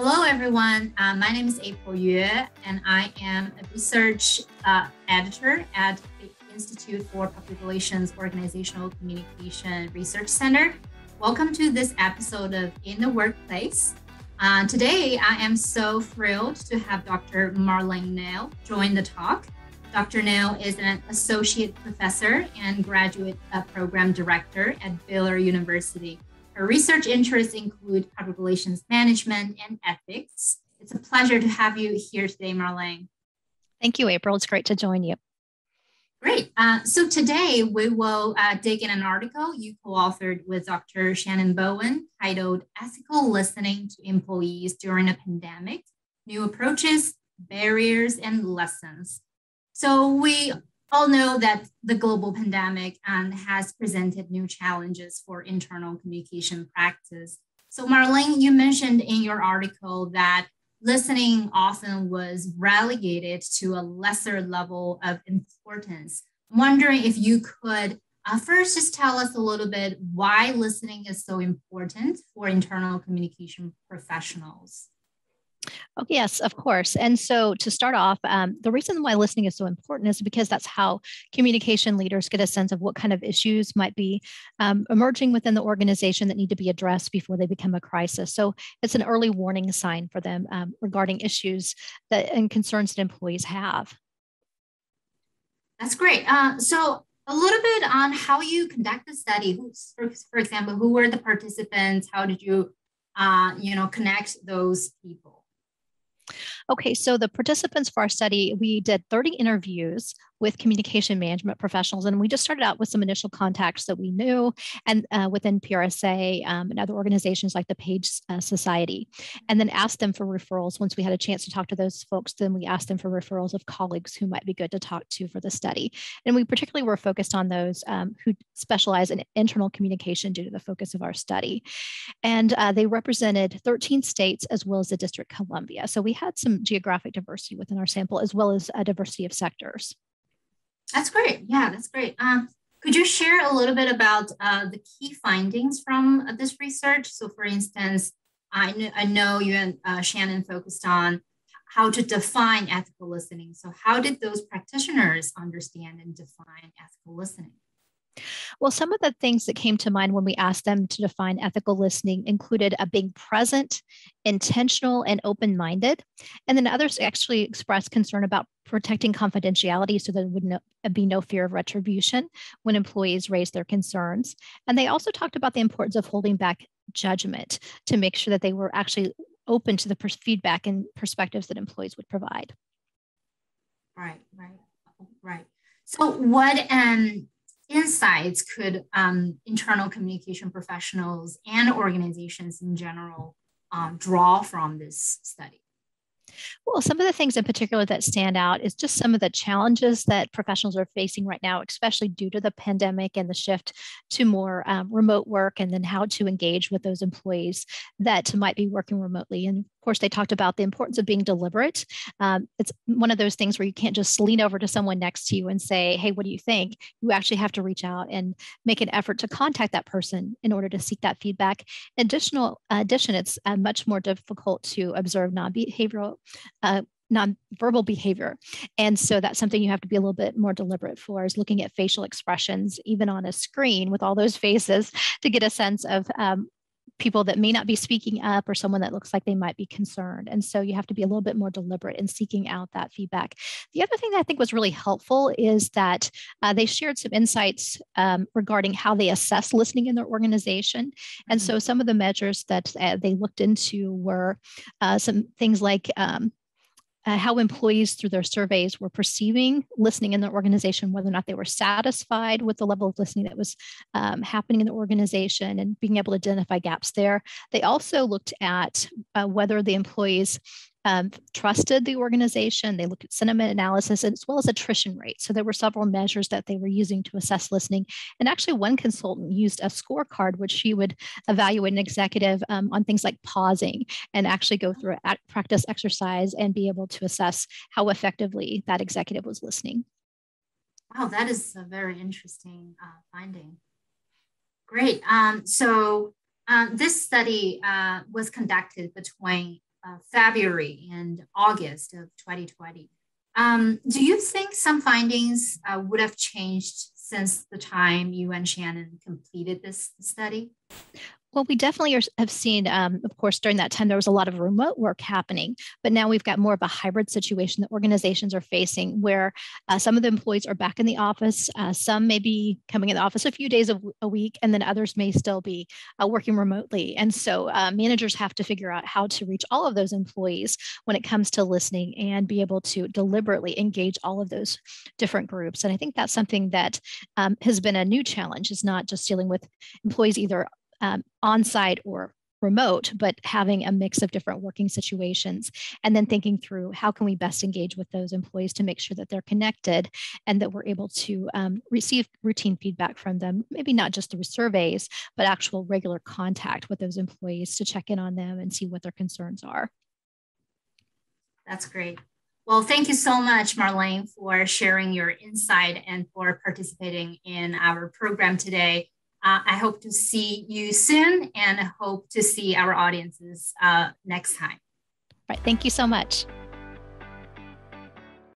Hello, everyone. My name is April Yue, and I am a research editor at the Institute for Public Relations Organizational Communication Research Center. Welcome to this episode of In the Workplace. Today, I am so thrilled to have Dr. Marlene Neill join the talk. Dr. Neill is an associate professor and graduate program director at Baylor University. Her research interests include public relations management and ethics. It's a pleasure to have you here today, Marlene. Thank you, April. It's great to join you. Great. So today we will dig in an article you co-authored with Dr. Shannon Bowen titled Ethical Listening to Employees During a Pandemic, New Approaches, Barriers, and Lessons. So we all know that the global pandemic has presented new challenges for internal communication practice. So Marlene, you mentioned in your article that listening often was relegated to a lesser level of importance. I'm wondering if you could first just tell us a little bit why listening is so important for internal communication professionals. Oh, yes, of course. And so to start off, the reason why listening is so important is because that's how communication leaders get a sense of what kind of issues might be emerging within the organization that need to be addressed before they become a crisis. So it's an early warning sign for them regarding issues and concerns that employees have. That's great. So a little bit on how you conduct the study. For example, who were the participants? How did you, connect those people? Okay, so the participants for our study, we did 30 interviews with communication management professionals, and we just started out with some initial contacts that we knew and within PRSA and other organizations like the Page Society, and then asked them for referrals. Once we had a chance to talk to those folks, then we asked them for referrals of colleagues who might be good to talk to for the study. And we particularly were focused on those who specialize in internal communication due to the focus of our study. And they represented 13 states as well as the District of Columbia. So we had some geographic diversity within our sample as well as a diversity of sectors. That's great. Yeah, that's great. Could you share a little bit about the key findings from this research? So for instance, I know you and Shannon focused on how to define ethical listening. So how did those practitioners understand and define ethical listening? Well, some of the things that came to mind when we asked them to define ethical listening included being present, intentional, and open-minded. And then others actually expressed concern about protecting confidentiality so there would be no fear of retribution when employees raise their concerns. And they also talked about the importance of holding back judgment to make sure that they were actually open to the feedback and perspectives that employees would provide. Right. So what insights could internal communication professionals and organizations in general draw from this study? Well, some of the things in particular that stand out is just some of the challenges that professionals are facing right now, especially due to the pandemic and the shift to more remote work, and then how to engage with those employees that might be working remotely. And of course, they talked about the importance of being deliberate. It's one of those things where you can't just lean over to someone next to you and say, hey, what do you think? You actually have to reach out and make an effort to contact that person in order to seek that feedback. In addition, it's much more difficult to observe nonverbal behavior. And so that's something you have to be a little bit more deliberate for, is looking at facial expressions, even on a screen with all those faces, to get a sense of people that may not be speaking up or someone that looks like they might be concerned. And so you have to be a little bit more deliberate in seeking out that feedback. The other thing that I think was really helpful is that they shared some insights regarding how they assess listening in their organization. And so some of the measures that they looked into were some things like how employees through their surveys were perceiving listening in their organization, whether or not they were satisfied with the level of listening that was happening in the organization, and being able to identify gaps there. They also looked at whether the employees trusted the organization. They looked at sentiment analysis as well as attrition rate. So there were several measures that they were using to assess listening. And actually one consultant used a scorecard, which she would evaluate an executive on things like pausing and actually go through a practice exercise and be able to assess how effectively that executive was listening. Wow, that is a very interesting finding. Great. So this study was conducted between February and August of 2020. Do you think some findings would have changed since the time you and Shannon completed this study? Well, we definitely have seen, of course, during that time, there was a lot of remote work happening, but now we've got more of a hybrid situation that organizations are facing where some of the employees are back in the office. Some may be coming in the office a few days a week, and then others may still be working remotely. And so managers have to figure out how to reach all of those employees when it comes to listening and be able to deliberately engage all of those different groups. And I think that's something that has been a new challenge, is not just dealing with employees either on-site or remote, but having a mix of different working situations, and then thinking through how can we best engage with those employees to make sure that they're connected and that we're able to receive routine feedback from them, maybe not just through surveys, but actual regular contact with those employees to check in on them and see what their concerns are. That's great. Well, thank you so much, Marlene, for sharing your insight and for participating in our program today. I hope to see you soon, and I hope to see our audiences next time. Right. Thank you so much.